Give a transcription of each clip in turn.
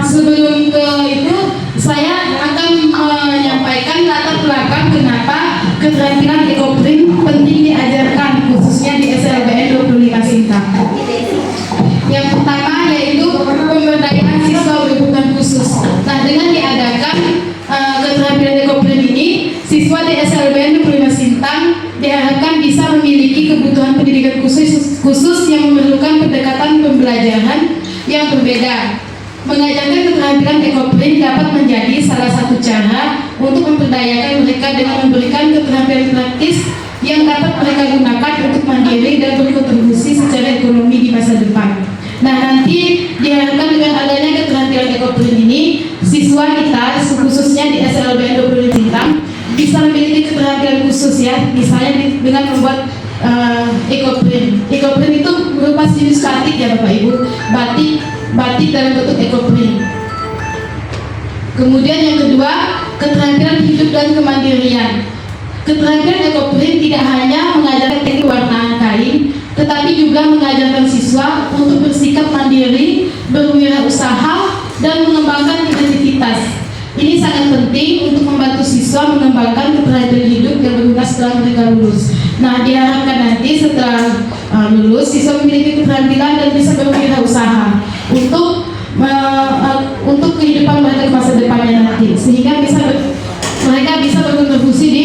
Sebelum ke itu, saya akan menyampaikan latar belakang kenapa keterampilan ekoprint penting diajarkan khususnya di SLBN 25 Sintang. Yang pertama yaitu pemberdayaan siswa berkebutuhan khusus. Nah, dengan diadakan keterampilan ekoprint ini, siswa di SLBN 25 Sintang diharapkan bisa memiliki kebutuhan pendidikan khusus yang memerlukan pendekatan pembelajaran yang berbeda. Mengajarkan keterampilan ekoprint dapat menjadi salah satu cara untuk memperdayakan mereka dengan memberikan keterampilan praktis yang dapat mereka gunakan untuk mandiri dan berkontribusi secara ekonomi di masa depan. Nah, nanti diharapkan dengan adanya keterampilan ekoprint ini, siswa kita khususnya di SLBN 25 Sintang bisa memiliki keterampilan khusus ya, misalnya dengan membuat ekoprint. Ekoprint itu berupa jenis batik ya Bapak Ibu, batik dalam bentuk ekoprint. Kemudian yang kedua, keterampilan hidup dan kemandirian. Keterampilan ekoprint tidak hanya mengajarkan teknik warnaan kain, tetapi juga mengajarkan siswa untuk bersikap mandiri, berwirausaha, dan mengembangkan identitas. Ini sangat penting untuk membantu siswa mengembangkan keterampilan hidup yang berguna setelah mereka lulus. Nah, diharapkan nanti setelah lulus, siswa memiliki keterampilan dan bisa berwirausaha untuk kehidupan mereka di masa depannya nanti, sehingga mereka bisa berkontribusi di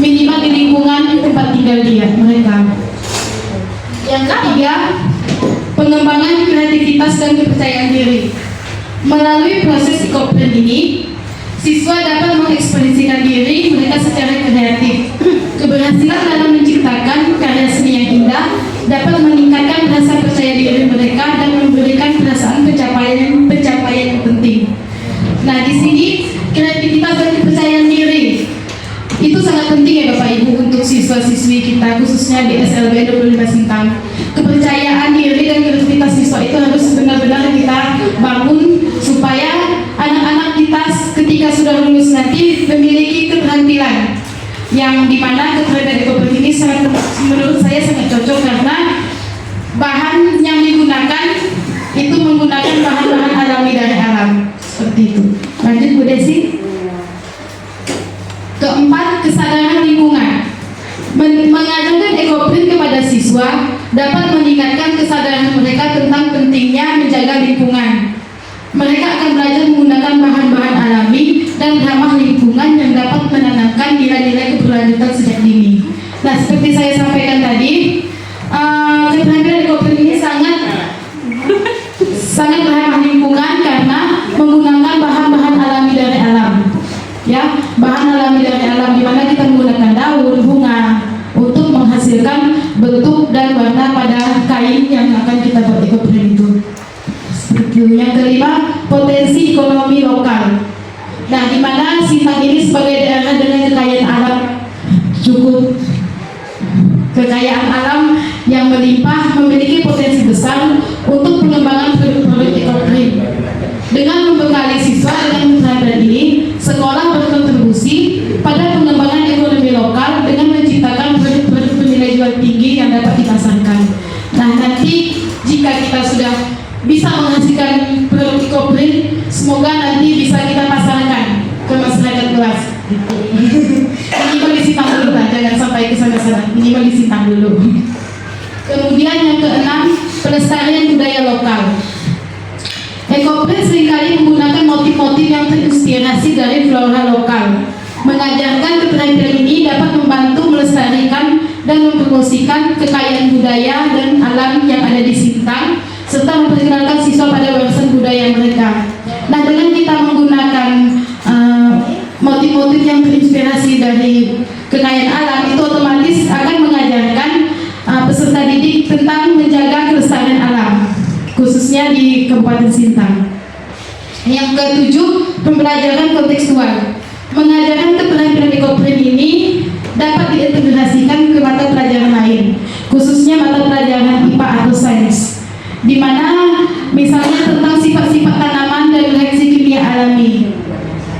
minimal di lingkungan tempat tinggal mereka. Yang ketiga, pengembangan kreativitas dan kepercayaan diri. Melalui proses ekoprint ini, siswa dapat mengekspresikan diri mereka secara kreatif. Keberhasilan dalam menciptakan karya seni yang indah dapat meningkatkan rasa percaya diri mereka dan memberikan perasaan pencapaian yang penting. Nah, di sini kreativitas dan kepercayaan diri itu sangat penting ya Bapak Ibu untuk siswa-siswi kita khususnya di SLBN 25 Sintang. Kepercayaan diri dan kreativitas siswa itu harus benar-benar kita bangun supaya anak-anak kita ketika sudah lulus nanti memiliki keterampilan yang dimana keterampilan ekoprint ini menurut saya sangat cocok karena bahan yang digunakan itu menggunakan bahan-bahan alami dari alam seperti itu. Lanjut Bu Desi. Keempat, kesadaran lingkungan. Mengajarkan ekoprint kepada siswa dapat meningkatkan kesadaran mereka tentang pentingnya menjaga lingkungan. Mereka akan belajar menggunakan bahan-bahan alami dan ramah lingkungan yang dapat menanamkan nilai-nilai keberlanjutan sejak dini. Nah, seperti saya sampaikan tadi, keterampilan ekoprint ini sangat ramah lingkungan karena menggunakan bahan-bahan alami dari alam. Ya, bahan alami dari alam di mana kita menggunakan daun, bunga untuk menghasilkan bentuk dan warna pada kain yang akan kita buat ekoprint itu. Yang kelima, potensi ekonomi lokal. Nah, di mana Sintang ini sebagai daerah dengan kekayaan alam kekayaan alam yang melimpah memiliki potensi besar untuk pengembangan produk-produk ekoprint. Dengan membekali siswa dengan keterampilan ini, sekolah berkontribusi pada pengembangan ekonomi lokal dengan menciptakan produk-produk bernilai jual tinggi yang dapat dipasarkan. Nah, nanti jika kita sudah bisa menghasilkan produk ekoprint, semoga nanti bisa kita pasarkan ke masyarakat luas. Minimal di Sintang dulu lah, jangan sampai ke sana-sana. Minimal di Sintang dulu. Kemudian yang keenam, pelestarian budaya lokal. Ekoprint seringkali menggunakan motif-motif yang terinspirasi dari flora lokal. Mengajarkan keterampilan ini dapat membantu melestarikan dan mempromosikan kekayaan budaya dan alam yang ada di Sintang, serta memperkenalkan siswa pada warisan budaya mereka. Nah, dengan kita menggunakan motif-motif yang terinspirasi dari kekayaan alam, itu otomatis akan mengajarkan peserta didik tentang menjaga kelestarian alam, khususnya di Kabupaten Sintang. Yang ketujuh, pembelajaran kontekstual. Mengajarkan keterampilan ekoprint ini dapat diintegrasikan ke mata pelajaran lain, khususnya mata pelajaran IPA atau sains, di mana misalnya tentang sifat-sifat tanaman dan reaksi kimia alami.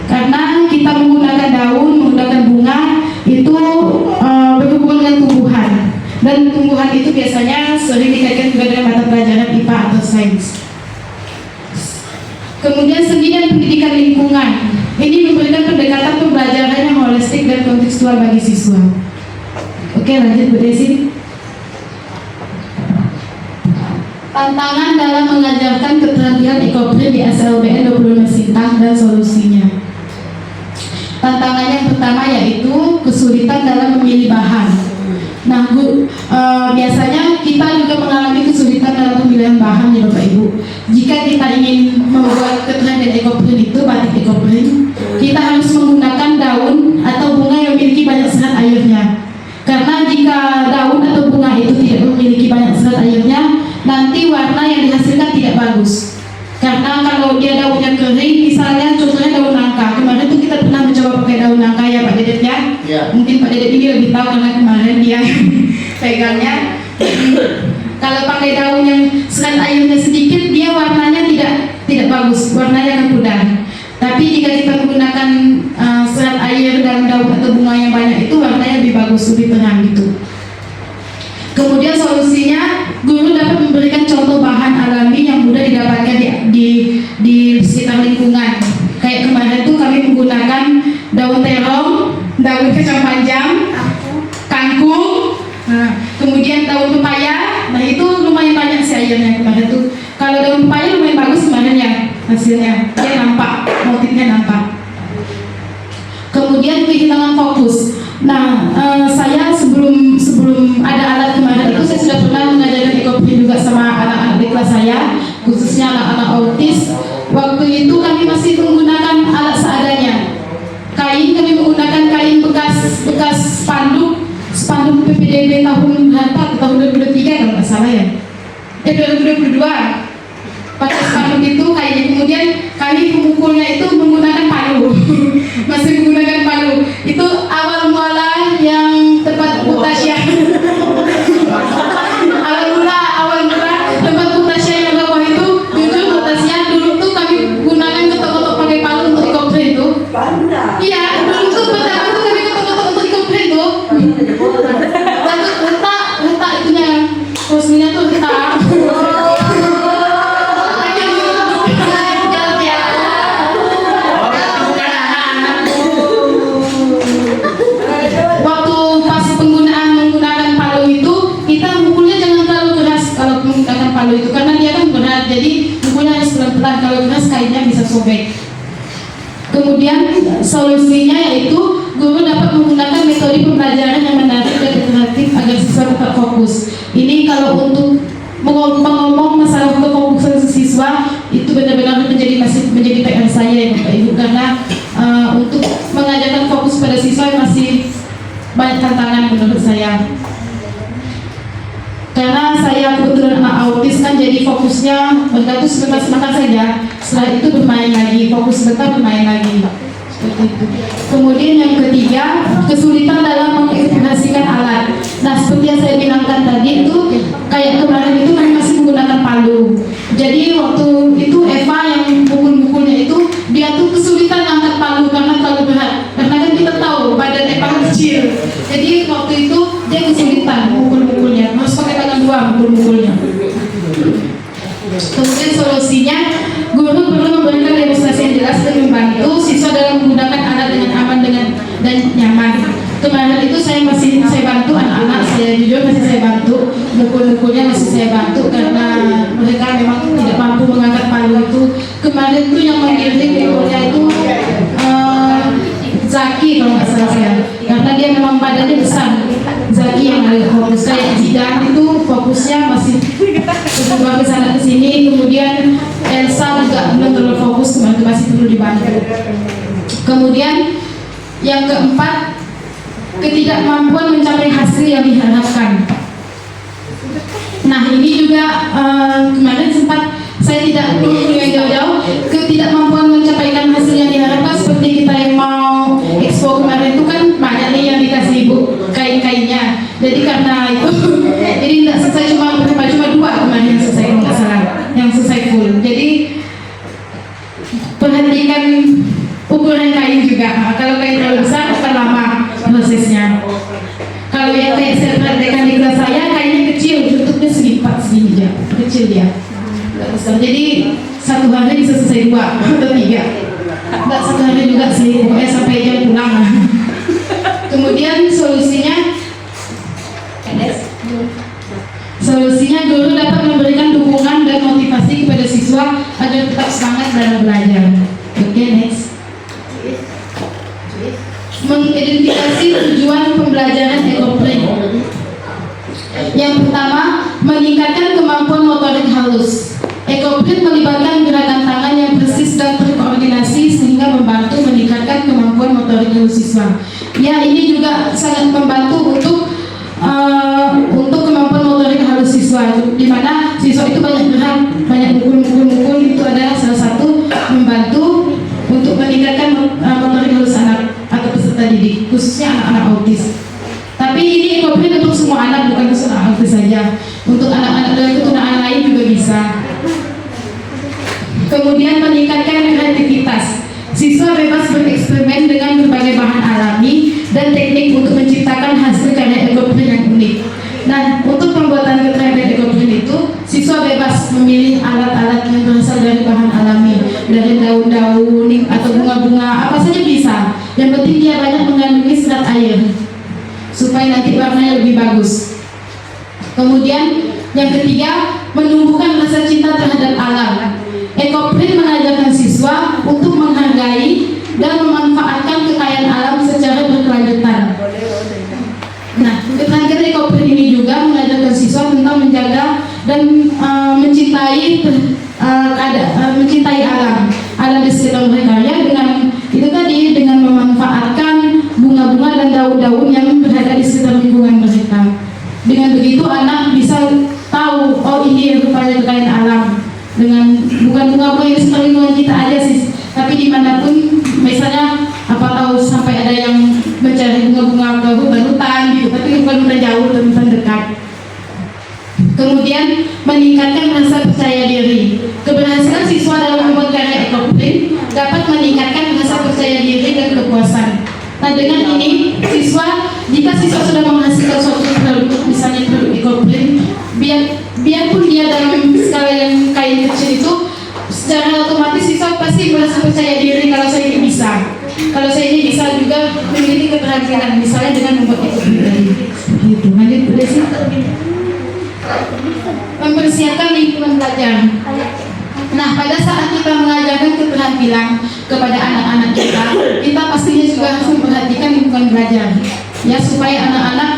Karena kita menggunakan daun, menggunakan bunga itu berhubungan dengan tumbuhan, dan tumbuhan itu biasanya sering dikaitkan juga dengan mata pelajaran IPA atau sains. sains. Kemudian seni dan pendidikan lingkungan. Ini memberikan pendekatan pembelajaran yang holistik dan kontekstual bagi siswa. Oke, lanjut Bu Desi. Tantangan dalam mengajarkan keterampilan ekoprint di SLBN 25 Sintang dan solusinya. Tantangan yang pertama yaitu kesulitan dalam memilih bahan. Nah, biasanya kita juga mengalami kesulitan dalam pemilihan bahan ya Bapak Ibu. Jika kita ingin membuat keterampilan ekoprint itu, batik ekoprint, kita harus menggunakan daun atau bunga yang memiliki banyak serat airnya. Karena jika daun atau bunga itu tidak memiliki banyak serat airnya, nanti warna yang dihasilkan tidak bagus. Karena kalau dia daunnya kering, misalnya contohnya daun nangka. Kemarin tuh kita pernah mencoba pakai daun nangka ya Pak Dedet ya. Mungkin Pak Dedet ini lebih tahu karena kemarin dia pegangnya. Kalau pakai daun yang serat airnya sedikit, dia warnanya tidak bagus, warnanya akan pudar. Tapi jika kita menggunakan serat air dan daun atau bunga yang banyak itu, warnanya lebih bagus, lebih terang gitu. Kemudian solusinya, guru dapat memberikan contoh bahan alami yang mudah didapatkan di sekitar lingkungan. Kayak kemarin tuh kami menggunakan daun terong, daun kacang panjang, kangkung, kemudian daun pepaya. Nah itu lumayan banyak sih airnya kemarin tuh. Kalau daun pepaya lumayan bagus kemarin ya hasilnya, dia nampak, motifnya nampak. Kemudian kehilangan fokus. Nah, saya sebelum ada alat kemarin itu saya sudah pernah mengajarkan ekoprint juga sama anak-anak di kelas saya, khususnya anak-anak autis. Waktu itu kami masih menggunakan alat seadanya. Kain kami menggunakan kain bekas spanduk PPDB tahun berapa? Tahun 2023 kalau nggak salah ya. 2022. Pakai spanduk itu kainnya, kemudian kami pemukulnya itu menggunakan palu. Masih menggunakan palu. Itu awal mula yang tempat Tasya. awal mula tempat Tasya yang bawah itu, jujur Tasya dulu tuh kami gunakan ketok-ketok pakai palu untuk ekoprint itu. Iya, dulu tuh pertama tuh kami ketok-ketok untuk ekoprint tuh. Letak itunya, posisinya tuh letak. Palu itu karena dia kan berat, jadi bukunya harus pelan-pelan, kalau keras kainnya bisa sobek. Kemudian solusinya yaitu guru dapat menggunakan metode pembelajaran yang menarik dan interaktif agar siswa tetap fokus. Ini kalau untuk mengomong masalah kefokusan siswa itu benar-benar menjadi PR saya ya Bapak Ibu, karena untuk mengajarkan fokus pada siswa masih banyak tantangan menurut saya. Karena saya kebetulan anak autis kan, jadi fokusnya bergantung sebentar saja, setelah itu bermain lagi, fokus sebentar bermain lagi, seperti itu. Kemudian yang ketiga, kesulitan dalam mengintegrasikan alat. Nah seperti yang saya bilangkan tadi itu, kayak kemarin itu kami masih menggunakan palu. Jadi waktu itu Eva yang pukul-pukulnya itu, dia tuh kesulitan angkat palu karena terlalu berat. Karena kan kita tahu badan Eva kecil, jadi waktu itu dia kesulitan pukul-pukulnya, harus pakai tangan dua pukul-pukulnya. Kemudian solusinya, guru perlu memberikan demonstrasi yang jelas dan membantu siswa dalam menggunakan alat dengan aman dan nyaman. Kemarin itu saya bantu anak-anak, saya jujur masih saya bantu, mukul-mukulnya masih saya bantu karena mereka memang tidak mampu mengangkat palu itu. Kemarin itu yang mengiring ekornya itu Zaki kalau nggak salah saya, karena dia memang badannya besar. Zaki yang ada fokus, kayak Zidane itu fokusnya masih berubah ke sana ke sini. Kemudian Elsa juga belum terlalu fokus, masih perlu dibantu. Kemudian yang keempat, ketidakmampuan mencapai hasil yang diharapkan. Nah ini juga kemarin sempat saya tidak perlu yang jauh-jauh, ketidakmampuan mencapaikan hasil yang diharapkan. Seperti kita yang mau expo kemarin itu kan banyak nih yang dikasih ibu kain-kainnya. Jadi karena itu jadi tidak selesai, cuma dua kemarin yang selesai, nggak salah, yang selesai full. Jadi perhatikan ukuran kain juga. Nah, kalau kain terlalu besar akan lama prosesnya. Kalau yang kayak saya perhatikan di kelas saya, kainnya kecil, bentuknya segini aja, kecil dia. Jadi satu hari bisa selesai 2 atau 3. Enggak satu hari juga sih, pokoknya sampai jam pulang. Kemudian solusinya guru dapat memberikan dukungan dan motivasi kepada siswa agar tetap semangat dalam belajar. Oke, next. Mengidentifikasi tujuan pembelajaran ekoprint. Yang pertama, meningkatkan kemampuan motorik halus. Ekoprint melibatkan gerakan tangan yang persis dan terkoordinasi sehingga membantu meningkatkan kemampuan motorik halus siswa. Ya, ini juga sangat membantu untuk kemampuan motorik halus siswa, di mana siswa itu banyak gerak, banyak mukul, itu adalah salah satu membantu untuk meningkatkan motorik halus anak atau peserta didik, khususnya anak-anak autis. Tapi ini ekoprint untuk semua anak, bukan untuk anak autis saja. Untuk anak-anak dengan keturunan lain juga bisa. Kemudian meningkatkan kreativitas. Siswa bebas bereksperimen dengan berbagai bahan alami dan teknik untuk menciptakan hasil karya ekoprint yang unik. Nah, untuk pembuatan karya ekoprint itu, siswa bebas memilih alat-alat yang berasal dari bahan alami, dari daun-daun atau bunga-bunga, apa saja bisa. Yang penting dia banyak mengandungi serat air, supaya nanti warnanya lebih bagus. Kemudian yang ketiga, menumbuhkan rasa cinta terhadap alam. Ekoprint mengajarkan siswa untuk menghargai dan memanfaatkan kekayaan alam secara berkelanjutan. Nah, keterampilan ekoprint ini juga mengajarkan siswa tentang menjaga dan mencintai alam di sekitar mereka, ya, dengan memanfaatkan bunga-bunga dan daun-daun yang berada di sekitar lingkungan mereka. Dengan begitu anak bisa tahu, oh ini rupanya kekayaan alam. Dengan bukan bunga-bunga yang di sekitar lingkungan kita aja sih, tapi dimanapun, misalnya apa tahu sampai ada yang mencari bunga-bunga ke hutan gitu, tapi bukan hutan jauh, hutan dekat. Kemudian meningkatkan rasa percaya diri. Keberhasilan siswa dalam membuat karya ekoprint dapat meningkatkan rasa percaya diri dan kepuasan. Nah, dengan ini jika siswa sudah menghasilkan suatu produk, misalnya produk ekoprint, biarpun dia dalam skala yang kain kecil itu, secara otomatis siswa pasti merasa percaya diri kalau saya ini bisa. Kalau saya ini bisa juga memiliki keterampilan, misalnya dengan membuat ekoprint tadi. Gitu. Lanjut, udah sih. Mempersiapkan lingkungan belajar. Nah, pada saat kita mengajarkan keterampilan kepada anak-anak kita pastinya juga harus memperhatikan lingkungan belajar, ya, supaya anak-anak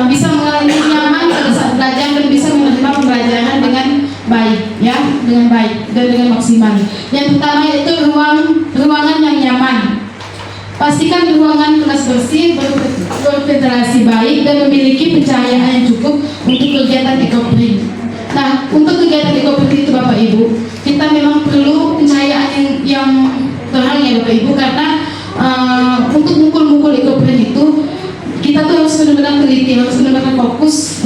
bisa mengalami nyaman pada saat belajar dan bisa menerima pembelajaran dengan baik, ya, dengan baik dan dengan maksimal. Yang pertama yaitu ruangan yang nyaman. Pastikan ruangan kelas bersih, berventilasi baik, dan memiliki pencahayaan yang cukup untuk kegiatan ekoprint. Nah, untuk kegiatan ekoprint itu Bapak Ibu, kita memang perlu pencahayaan yang terang, ya Bapak Ibu, karena untuk mukul-mukul ekoprint itu kita tuh harus benar-benar teliti, harus benar-benar fokus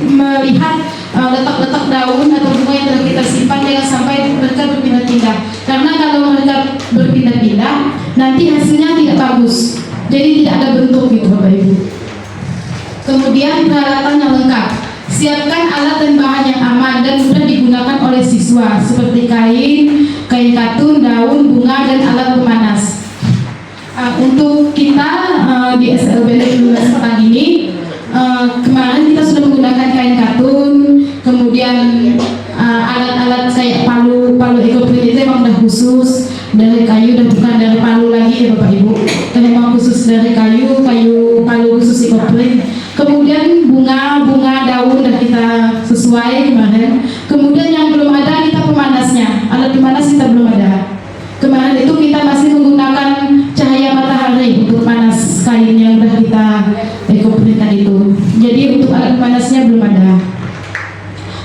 melihat letak-letak daun atau bunga yang telah kita simpan, jangan sampai mereka berpindah-pindah. Karena kalau mereka berpindah-pindah, nanti hasilnya tidak bagus, jadi tidak ada bentuk gitu Bapak Ibu. Kemudian peralatan yang lengkap. Siapkan alat dan bahan yang aman dan mudah digunakan oleh siswa, seperti kain katun, daun, bunga, dan alat pemanas. Untuk kita di SLB Setang ini, kemarin kita sudah menggunakan kain katun, kemudian alat-alat kayak palu ekoprint itu memang udah khusus dari kayu dan bukan dari palu lagi, ya Bapak Ibu. Memang khusus dari kayu khusus ekoprint. Kemudian bunga, daun udah kita sesuai kemarin. Kemudian yang belum ada kita pemanasnya, alat pemanas kita belum ada. Kemarin itu kita masih menggunakan cahaya matahari untuk panas kain yang udah kita ekoprint tadi itu. Jadi untuk alat panasnya belum ada.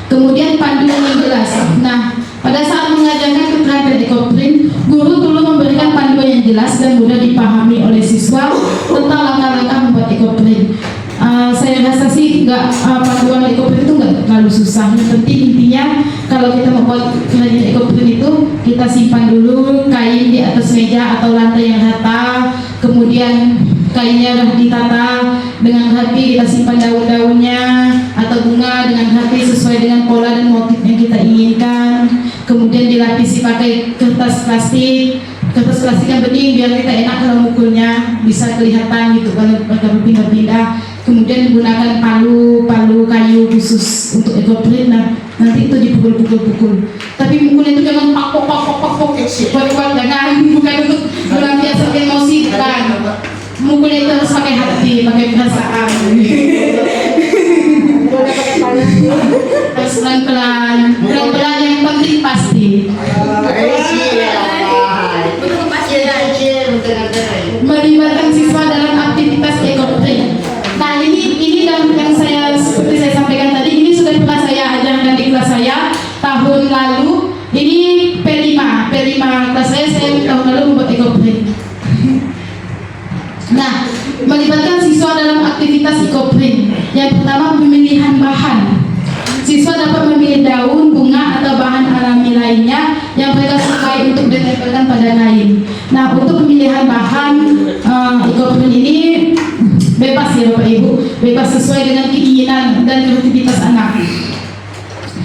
Kemudian panduan yang jelas. Nah, pada saat mengajarkan keterampilan ekoprint, guru perlu memberikan panduan yang jelas dan mudah dipahami oleh siswa tentang langkah-langkah membuat ekoprint. Saya rasa sih panduan ekoprint itu nggak terlalu susah. Yang penting intinya kalau kita membuat kerajinan ekoprint itu, kita simpan dulu kain di atas meja atau lantai yang rata, kemudian kainnya sudah ditata dengan rapi, kita simpan daun-daunnya atau bunga dengan rapi sesuai dengan pola dan motif yang kita inginkan. kemudian dilapisi pakai kertas plastik yang bening biar kita enak kalau mukulnya, bisa kelihatan gitu kalau berpindah-pindah. Kemudian gunakan palu kayu khusus untuk ekoprint. Nah, nanti itu dipukul. Tapi mukulnya itu jangan pak kuat jangan, bukan untuk melampiaskan emosi, bukan. Mukulnya itu harus pakai hati, pakai perasaan. Harus pelan-pelan yang penting pasti. Melibatkan siswa dalam aktivitas ekoprint. Nah, ini yang seperti saya sampaikan tadi, ini sudah pernah saya ajarkan di kelas saya tahun lalu. Ini P5 kelas saya tahun lalu membuat ekoprint. Nah, melibatkan siswa dalam aktivitas ekoprint. Yang pertama, pemilihan bahan. Siswa dapat memilih daun, bunga, atau bahan alami lainnya yang mereka sukai untuk ditempelkan pada kain. Nah, untuk pemilihan bahan ekoprint ini bebas ya Bapak Ibu, bebas sesuai dengan keinginan dan kreativitas anak.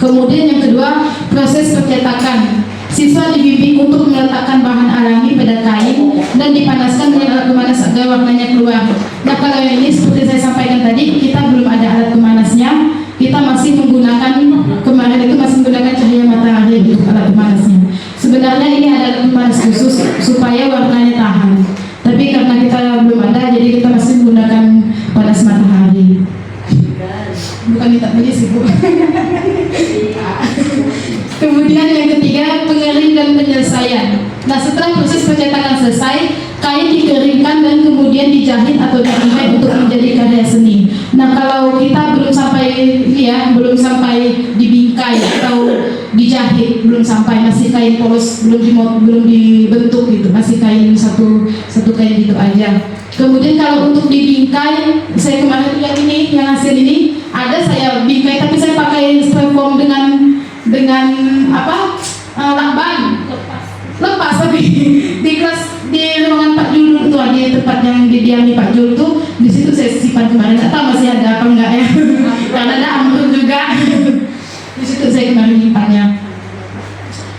Kemudian yang kedua, proses percetakan. Siswa dibimbing untuk meletakkan bahan alami pada kain dan dipanaskan dengan alat pemanas agar warnanya keluar. Nah, kalau yang ini seperti saya sampaikan tadi, kita belum ada alat pemanasnya. Kita masih menggunakan, kemarin itu masih menggunakan cahaya matahari untuk alat pemanasnya. Sebenarnya ini ada alat pemanas khusus supaya warnanya tahan. Tapi karena kita belum ada, jadi kita masih menggunakan panas matahari. Bukan minta beli sih Bu. Kemudian yang ketiga, pengering dan penyelesaian. Nah, setelah proses percetakan selesai, kain dikeringkan dan kemudian dijahit atau dijahit untuk menjadi karya seni. Nah, kalau kita belum sampai dibingkai atau dijahit, belum sampai, masih kain polos, belum dibentuk gitu, masih kain satu kain gitu aja. Kemudian kalau untuk dibingkai, saya kemarin yang hasil ini ada saya bingkai, tapi saya pakai spray foam dengan lakban lepas, tapi di ruangan Pak Jul itu ada tempat yang didiami Pak Jul tuh, di situ saya simpan kemarin. Atau masih ada apa enggak ya? Karena ada amrun juga. Di situ saya kemarin simpannya.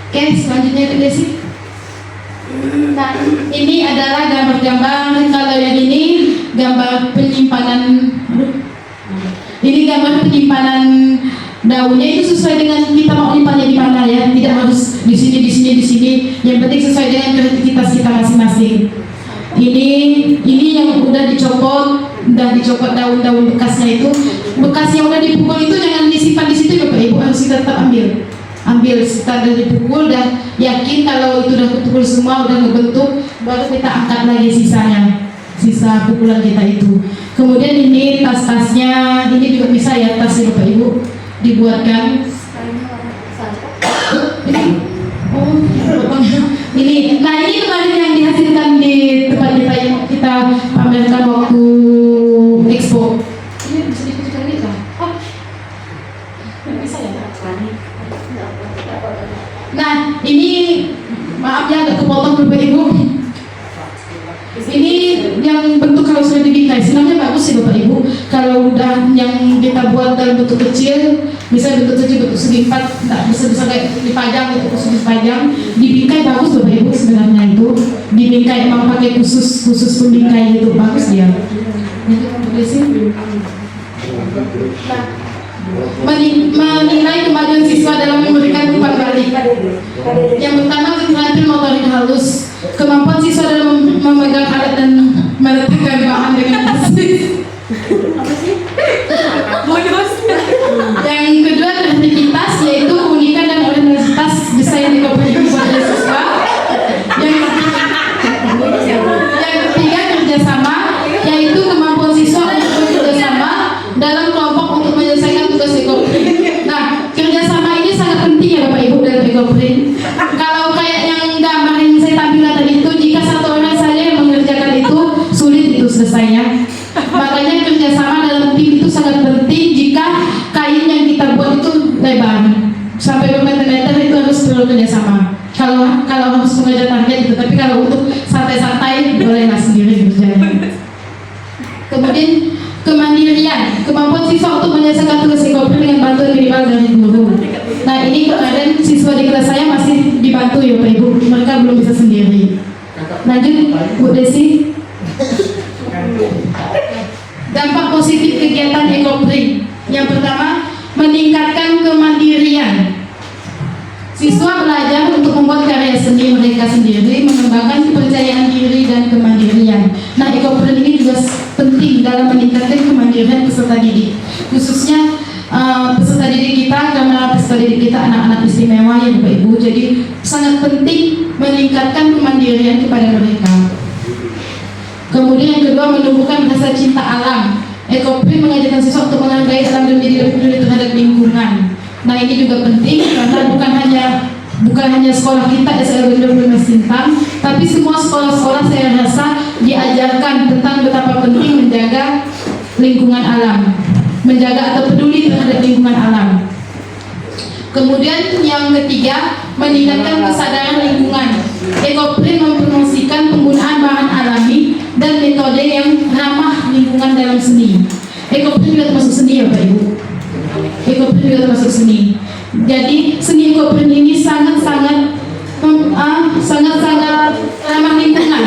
Oke, selanjutnya ke Desi. Nah, ini adalah gambar-gambar. Kalau yang ini gambar penyimpanan. Ini gambar penyimpanan daunnya, itu sesuai dengan kita mau nyimpannya di mana ya, tidak harus di sini. Yang penting sesuai dengan kreativitas kita masing-masing. Ini yang udah dicopot daun-daun bekasnya itu, bekas yang udah dipukul itu jangan disimpan di situ Bapak Ibu, harus kita tetap ambil setelah dipukul dan yakin kalau itu udah kepukul semua, udah ngebentuk, baru kita angkat lagi sisa pukulan kita itu. Kemudian ini tas-tasnya, ini juga bisa ya tasnya Bapak Ibu dibuatkan. Ini kemarin yang dihasilkan di tempat kita pamerkan waktu expo. Ini bisa dikucurkan ini kan? Bisa ya? Nah, ini maaf ya agak kepotong Bapak Ibu. Ini yang bentuk kalau sudah dibingkai, sebenarnya bagus sih Bapak Ibu. Kalau udah yang kita buat dalam bentuk kecil, bisa bentuk kecil, bentuk segi empat, bisa kayak dipajang, bentuk khusus dipajang, dibingkai bagus Bapak Ibu. Sebenarnya itu dibingkai emang pakai khusus pembingkai itu bagus dia. Itu boleh sih. Menilai kemajuan siswa dalam memberikan umpan balik. Yang pertama, keterampilan motorik halus, kemampuan siswa dalam memegang alat dan meletakkan bahan dengan presis. Apa sih? Bonus. Yang kedua, kreativitas, yaitu keunikan dan originalitas desain di kompetisi pada siswa. Yang ketiga, kerjasama, yaitu kemampuan siswa untuk bekerjasama dalam kelompok untuk menyelesaikan tugas ekoprint. Nah, kerjasama ini sangat penting ya Bapak Ibu dalam ekoprint. Kalau kayak yang gambar yang saya tampilkan tadi itu, jika satu orang saja yang mengerjakan itu, sulit itu selesainya. Makanya kerjasama dalam tim itu sangat penting. Jika kain yang kita buat itu lebar sampai bermeter-meter, itu harus perlu kerjasama. Kalau harus mengejar target itu, tapi kalau untuk santai-santai bolehlah sendiri kerjanya. Kemudian kemandirian, kemampuan siswa untuk menyelesaikan tugas ekoprint dengan bantuan minimal dari guru. Nah, ini kemarin siswa siswa di kelas saya masih dibantu ya Pak Ibu, mereka belum bisa sendiri. Lanjut Bu Desi. Dampak positif kegiatan Ekopri. Yang pertama, meningkatkan kemandirian. Siswa belajar untuk membuat karya seni mereka sendiri, mengembangkan kepercayaan diri dan kemandirian. Nah, Ekopri ini juga penting dalam meningkatkan kemandirian peserta didik, khususnya peserta didik kita, karena peserta didik kita anak-anak istimewa ya Bapak Ibu. Jadi sangat penting meningkatkan kemandirian kepada mereka. Kemudian yang kedua, menumbuhkan rasa cinta alam. Ekopri mengajarkan siswa untuk menghargai alam dan menjadi lebih peduli terhadap lingkungan. Nah, ini juga penting karena bukan hanya sekolah kita SLB 12 Sintang, tapi semua sekolah-sekolah saya rasa diajarkan tentang betapa penting menjaga lingkungan alam, menjaga atau peduli terhadap lingkungan alam. Kemudian yang ketiga, meningkatkan kesadaran lingkungan. Ekopri mempromosikan penggunaan bahan alami dan metode yang ramah lingkungan dalam seni. Ekopri juga termasuk seni ya Pak Ibu. Ekopri juga termasuk seni. Jadi seni Ekopri ini sangat-sangat ramah lingkungan.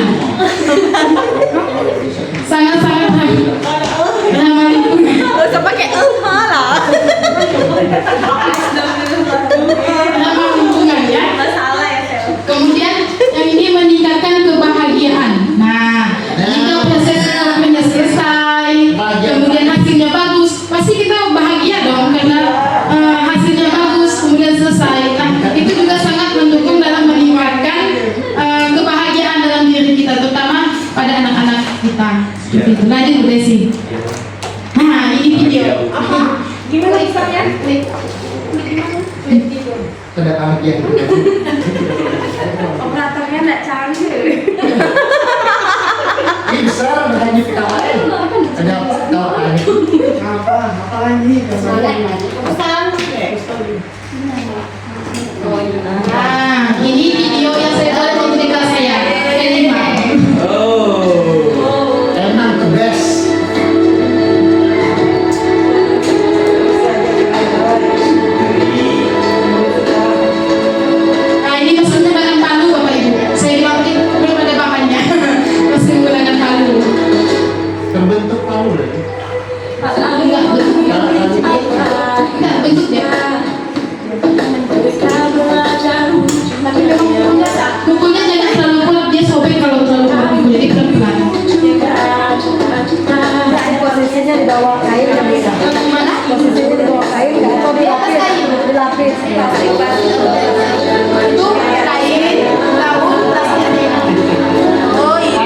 Sangat-sangat ramah lingkungan. Ramah lingkungan ya. Kemudian yang ini meningkatkan kebahagiaan. Nah, jika proses developmentnya selesai, kemudian hasilnya bagus, pasti kita bahagia dong karena hasilnya bagus, kemudian selesai. Nah, itu juga sangat mendukung dalam meningkatkan kebahagiaan dalam diri kita, terutama pada anak-anak kita. Seperti itu. Lanjut Bu Desi. Nah, ini video. Gimana istilahnya? Kedatangan dia. Operatornya nggak canggih. Bisa menghanyut kawan. Ada kawan. Apa lagi? Nah, ini video yang saya buat di kelas saya. Ini Emang the best. Nah, ini mesin menggunakan palu Bapak Ibu. Saya bilang ini belum ada bahannya. Mesin menggunakan palu. Terbentuk palu lagi. Enggak bentuknya. Tapi memang bukunya jangan terlalu kuat, dia sobek kalau terlalu kuat buku, jadi pelan-pelan. Posisinya di bawah kain nggak bisa. Mana? Posisinya di bawah kain nggak atau dilapis. Itu kain, daun, tasnya dia. Oh itu.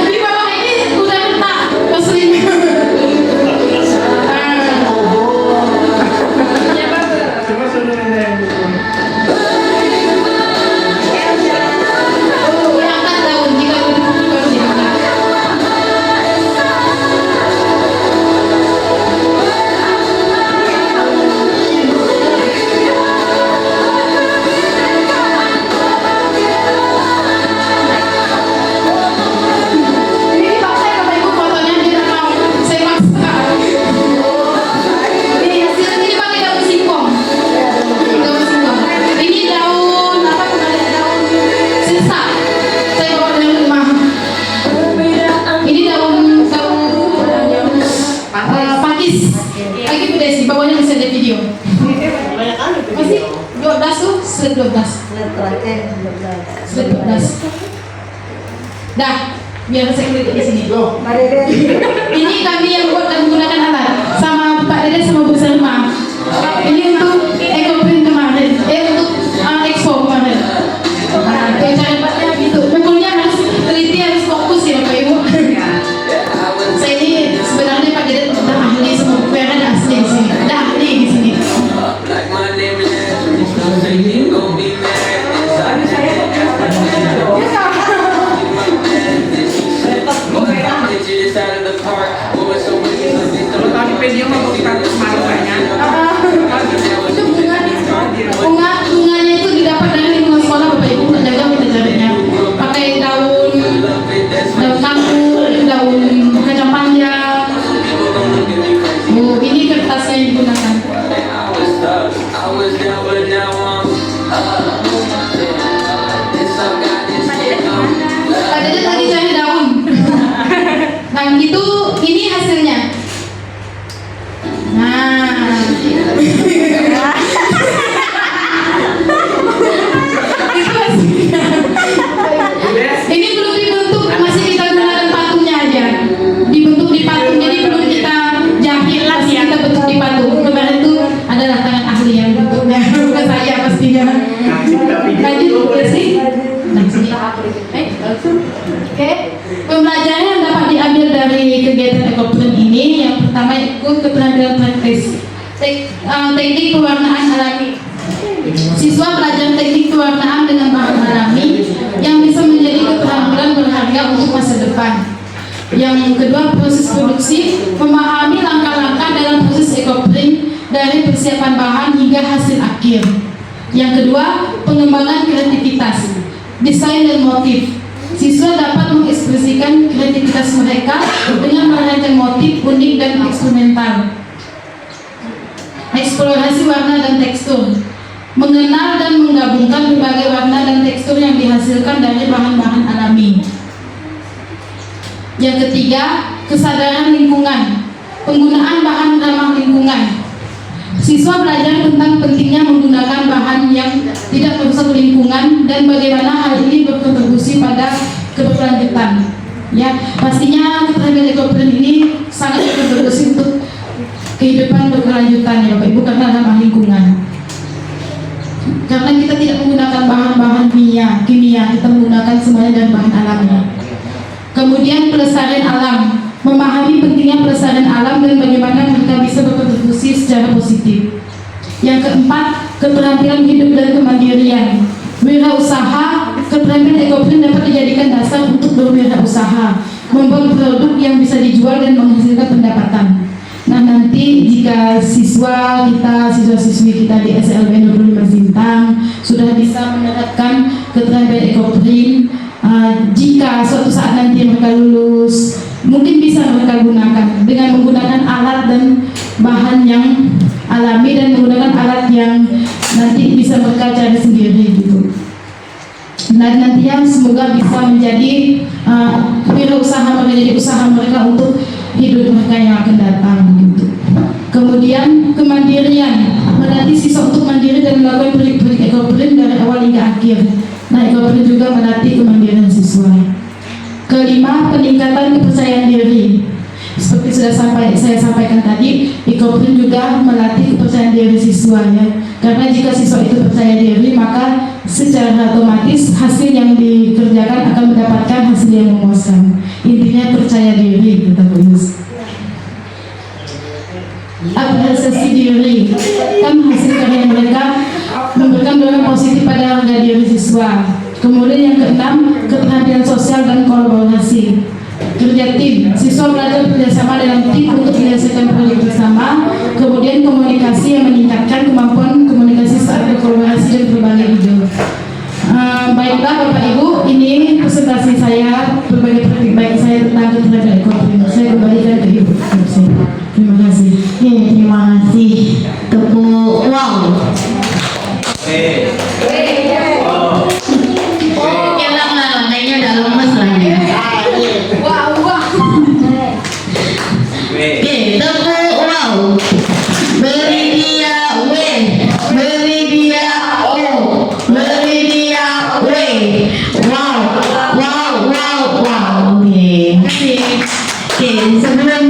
Di bawah ini udah letak mesinnya. Angkat daun, jika baru diangkat. Ini dipaksa ya Bapak Ibu fotonya, tidak mau saya maksa. Ini hasilnya ini pakai daun singkong. Daun singkong. Ini daun apa kemarin, daun sisa. Saya bawa dari rumah. Ini daun pakis. Lagi Bu Desi, bawahnya bisa ada video. Masih 12 tuh, slide 12. Slide 12. Dah, biar saya klik di sini. Loh, Ini kami yang buat dan menggunakan alat sama Pak Dede sama Bu Selma. Ini untuk Ekopri kemarin, untuk Expo kemarin. Nah, cara buatnya gitu. Pukulnya harus teliti, harus fokus ya Bapak Ibu. Saya ini sebenarnya Pak Dede udah ahli semua buku yang ada asli di sini. Ada ahli di sini. Like my name is Ashley, you gon' be mad. Kalau tadi video mau status malu banyak. Itu bunganya itu didapat dari lingkungan sekolah Bapak Ibu. Jaga kita caranya. Pakai daun kangkung, daun kacang panjang. itu ini hasilnya. Nah, itu hasilnya. Ini belum dibentuk, masih kita gunakan patungnya aja. Dibentuk di patung, jadi belum kita jahit, masih kita bentuk di patung. Kemarin itu adalah tangan ahli yang bentuknya, bukan saya pastinya. Lanjut ya sih. Oke, pembelajaran yang dapat diambil dari kegiatan ekoprint ini, yang pertama ikut keterampilan praktis teknik pewarnaan alami. Siswa belajar teknik pewarnaan dengan bahan alami yang bisa menjadi keterampilan berharga untuk masa depan. Yang kedua, proses produksi, memahami langkah-langkah dalam proses ekoprint dari persiapan bahan hingga hasil akhir. Yang kedua, pengembangan kreativitas, desain dan motif. Siswa dapat mengekspresikan kreativitas mereka dengan merancang motif unik dan eksperimental. Eksplorasi warna dan tekstur, mengenal dan menggabungkan berbagai warna dan tekstur yang dihasilkan dari bahan-bahan alami. Yang ketiga, kesadaran lingkungan, penggunaan bahan ramah lingkungan. Siswa belajar tentang pentingnya menggunakan bahan yang tidak merusak lingkungan dan bagaimana hal ini berkontribusi pada keberlanjutan. Ya, pastinya keterampilan ekoprint ini sangat berkontribusi untuk kehidupan berkelanjutan ya Bapak Ibu, karena ramah lingkungan. Karena kita tidak menggunakan bahan-bahan kimia, kita menggunakan semuanya dari bahan alami. Kemudian pelestarian alam, memahami pentingnya pelestarian alam dan bagaimana mereka bisa berkontribusi secara positif. Yang keempat, keterampilan hidup dan kemandirian. Wirausaha, keterampilan ekoprint dapat dijadikan dasar untuk berwirausaha, membuat produk yang bisa dijual dan menghasilkan pendapatan. Nah, nanti jika siswa-siswi kita di SLB 25 Sintang sudah bisa menerapkan keterampilan ekoprint, jika suatu saat nanti mereka lulus, mungkin bisa mereka gunakan dengan menggunakan alat dan bahan yang alami dan menggunakan alat yang nanti bisa mereka cari sendiri gitu. Dan nantinya semoga bisa menjadi wirausaha, menjadi usaha mereka untuk hidup mereka yang akan datang gitu. Kemudian kemandirian, melatih siswa untuk mandiri dan melakukan proyek-proyek ekoprint dari awal hingga akhir. Nah, ekoprint juga melatih kemandirian siswa. Kelima, peningkatan kepercayaan diri. Seperti sudah saya sampaikan tadi, ekoprint juga melatih kepercayaan diri siswa ya. Karena jika siswa itu percaya diri, maka secara otomatis hasil yang dikerjakan akan mendapatkan hasil yang memuaskan. Intinya percaya diri, kita tulis. Apresiasi diri, kan hasil karya mereka memberikan dorongan positif pada harga diri siswa. Kemudian yang keenam, keterampilan sosial dan kolaborasi. Kerja tim, siswa belajar bekerjasama dalam tim untuk menyelesaikan proyek bersama. Kemudian komunikasi yang meningkatkan kemampuan komunikasi saat berkolaborasi dan berbagi ide. Baiklah Bapak Ibu, ini presentasi saya, berbagai praktik baik saya tentang keterampilan ekoprint. Saya kembalikan ke Ibu. Terima kasih. Terima kasih. Tepuk wow. Oke lah, lantainya udah lemes lah ya. Wah. Oke, tepuk wow. Beri dia W, beri dia O, beri dia W. Wow. Oke, sebelum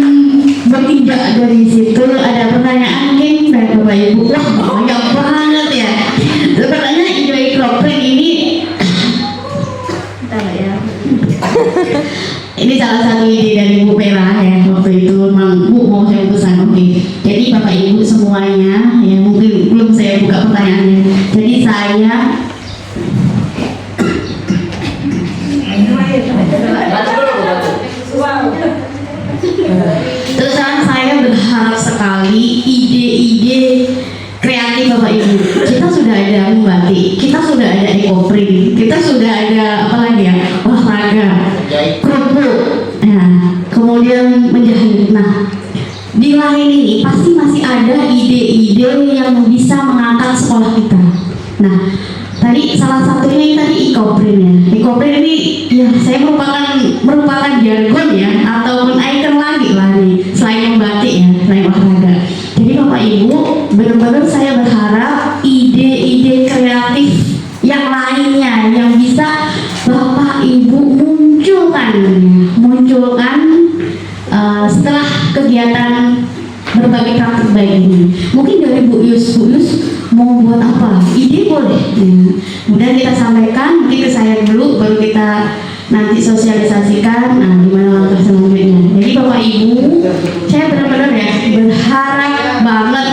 bertindak dari situ ada pertanyaan mungkin dari Bapak Ibu. Wah, banyak banget ya. Sebenarnya ide ekoprint ini ini salah satu ide dari Bu Pera ya. Waktu itu memang Bu mau saya utusan. Oke, jadi Bapak Ibu semuanya ya, mungkin belum saya buka pertanyaannya. Jadi saya terus terang saya berharap sekali ide-ide kreatif Bapak Ibu. Kita sudah ada membatik, kita sudah ada ekoprint, kita sudah ada apa lagi ya, olahraga, kerupuk, nah, kemudian menjahit. Nah, di lain ini pasti masih ada ide-ide yang bisa mengangkat sekolah kita. Nah, tadi salah satunya tadi e-koprin ya. E-koprin ini ya saya merupakan jargon ya ataupun ikon lagi lah nih selain membatik ya, selain olahraga. Jadi Bapak Ibu, benar-benar saya berharap ide-ide kreatif yang lainnya yang bisa Bapak Ibu munculkan setelah kegiatan berbagi praktik baik ini. Mungkin dari Bu Yus mau buat apa? Ide boleh. Kemudian kita sampaikan, mungkin ke saya dulu, baru kita nanti sosialisasikan. Nah, gimana langkah selanjutnya? Jadi Bapak Ibu, saya benar-benar ya berharap banget,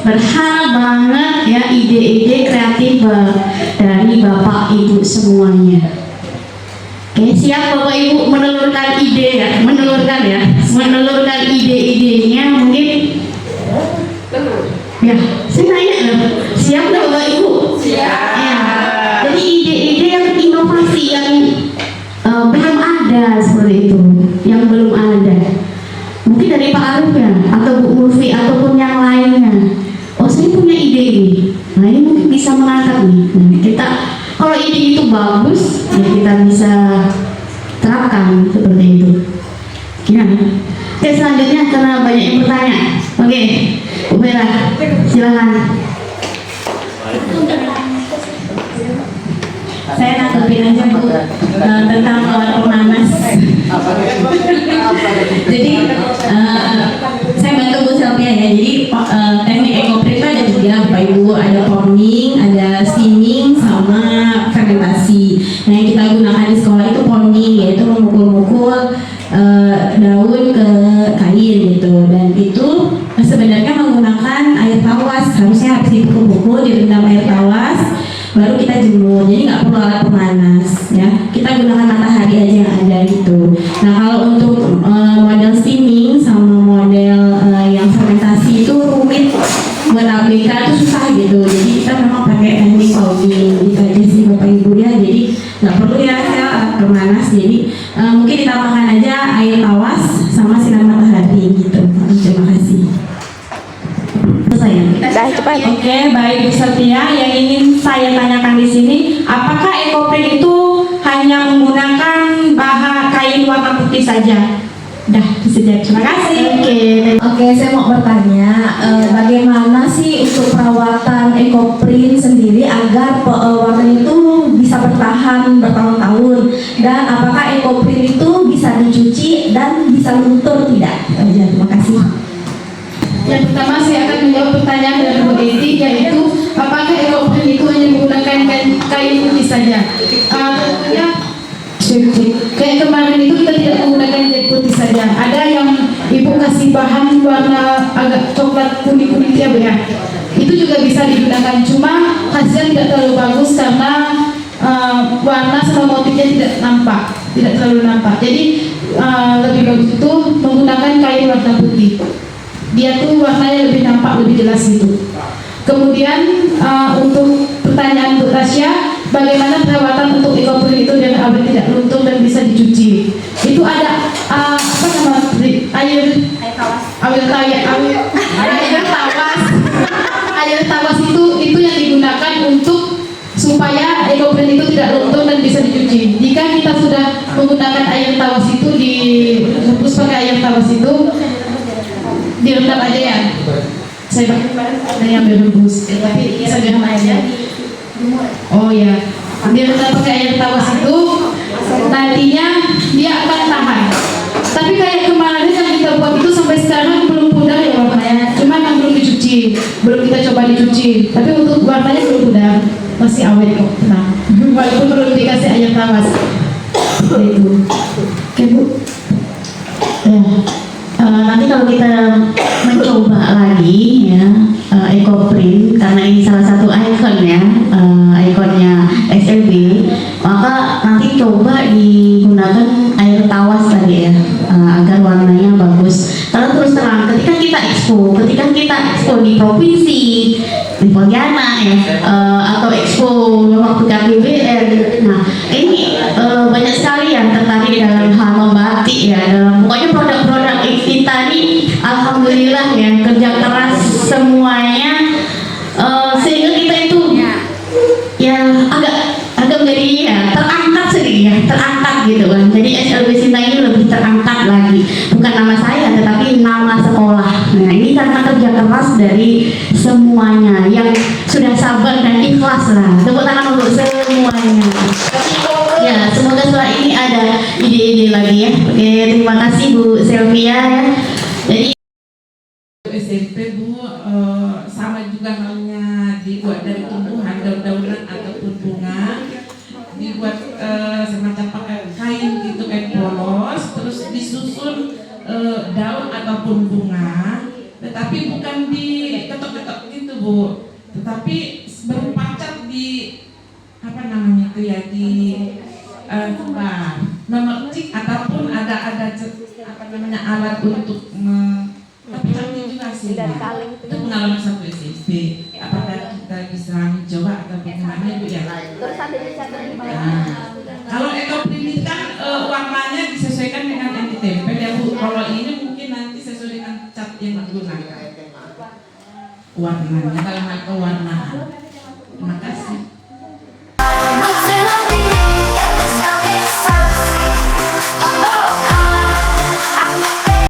berharap banget ya ide-ide kreatif dari Bapak Ibu semuanya. Oke, siap Bapak Ibu menelurkan ide ya, menelurkan ide-idenya mungkin. Ya, saya nanya loh, siap nggak Bapak Ibu? Siap. Ya, jadi ide-ide yang inovasi yang belum ada seperti itu, yang belum ada. Mungkin dari Pak Arif ya, atau Bu Murfi ataupun yang lainnya. Oh, saya punya ide ini. Nah, ini mungkin bisa mengangkat nih. Nah, kita kalau ide itu bagus, ya kita bisa terapkan seperti itu. Ya. Oke, selanjutnya karena banyak yang bertanya. Oke, Bu Vera, silakan. Saya nanggepin aja Bu tentang pemanas. Jadi saya bantu Bu Sylvia ya. Jadi teknik ekoprin itu ada 3 Bapak Ibu, ada forming, ada steaming, sama fermentasi. Nah yang kita gunakan di sekolah itu forming, yaitu memukul-mukul daun ke kain gitu. Dan itu sebenarnya menggunakan air tawas, harusnya habis dipukul-pukul direndam air tawas, baru kita jemur. Jadi nggak perlu alat pemanas ya, kita gunakan matahari aja yang ada gitu. Nah kalau untuk model steaming sama model yang fermentasi itu rumit buat ABK itu susah gitu. Jadi kita memang pakai teknik fogging gitu aja sih Bapak Ibu ya. Jadi nggak perlu ya saya alat pemanas. Jadi mungkin ditambahkan aja air tawas sama sinar matahari gitu. Terima kasih. Oke, baik Bu Sylvia, yang ingin saya tanyakan di sini, apakah ekoprin itu hanya menggunakan bahan kain warna putih saja? Dah, sudah. Terima kasih. Oke, saya mau bertanya, bagaimana sih untuk perawatan ekoprin sendiri agar warna itu bisa bertahan bertahun-tahun, dan apakah ekoprin itu bisa dicuci dan bisa luntur tidak? Terima kasih. Yang pertama saya akan menjawab pertanyaan dari Bu Edi, yaitu apakah ekoprin itu hanya menggunakan kain putih saja? Ya, kayak kemarin itu kita tidak menggunakan kain putih saja. Ada yang Ibu kasih bahan warna agak coklat kuning-kuning ya Bu ya. Itu juga bisa digunakan, cuma hasilnya tidak terlalu bagus karena warna sama motifnya tidak terlalu nampak. Jadi lebih bagus itu menggunakan kain warna putih. Dia tuh warnanya lebih nampak, lebih jelas gitu. Kemudian untuk pertanyaan Bu Tasya, bagaimana perawatan untuk ekoprin itu biar awet tidak luntur dan bisa dicuci? Itu ada apa nama air tawas itu yang digunakan untuk supaya ekoprin itu tidak luntur dan bisa dicuci. Jika kita sudah menggunakan air tawas itu, direbus pakai air tawas itu, direndam aja ya. Saya pakai yang direbus, tapi sederhana aja. Oh ya, direndam pakai air tawas itu, nantinya dia akan tahan. Tapi kayak kemarin yang kita buat itu sampai sekarang belum pudar ya warnanya. Cuma yang belum dicuci, belum kita coba dicuci. Tapi untuk warnanya belum pudar, masih awet kok, tenang. Walaupun belum dikasih air tawas. Itu. Oke Bu. Ya. Nanti kalau kita mencoba lagi ya ekoprin, karena ini salah satu ikon ya, ikonnya SLB, maka nanti coba digunakan air tawas tadi ya, agar warnanya bagus. Kalau terus terang ketika kita expo di provinsi, di Pontianak ya, atau expo waktu KBBR, nah ini banyak sekali yang tertarik dalam hal membatik ya, dalam pokoknya produk-produk kita ini alhamdulillah ya, kerja keras semuanya, sehingga kita itu terangkat gitu kan. Jadi SLB Sinta ini lebih terangkat lagi, bukan nama saya tetapi nama sekolah. Nah ini karena kerja keras dari semuanya yang sudah sabar dan ikhlas lah. Tepuk tangan untuk semuanya. Ya, semoga setelah ini ada ide-ide lagi ya. Oke, terima kasih Bu Selvia ya. Jadi SMP Bu, sama juga halnya dibuat dari tumbuhan, daun-daunan ataupun bunga, dibuat semacam pakai kain gitu kain polos, terus disusun daun ataupun bunga, tetapi bukan diketok-ketok gitu Bu, tetapi berupa cat di apa namanya itu ya, di memercik ataupun ada apa namanya alat untuk tapi cantik juga sih. Itu pengalaman satu SMP. Apakah kita bisa mencoba atau bagaimana Bu ya? Nah, kalau ekoprint ini kan warnanya disesuaikan dengan yang ditempel ya Bu. Kalau ini mungkin nanti sesuai dengan cat yang digunakan. Warnanya dalam hal pewarnaan. Terima kasih.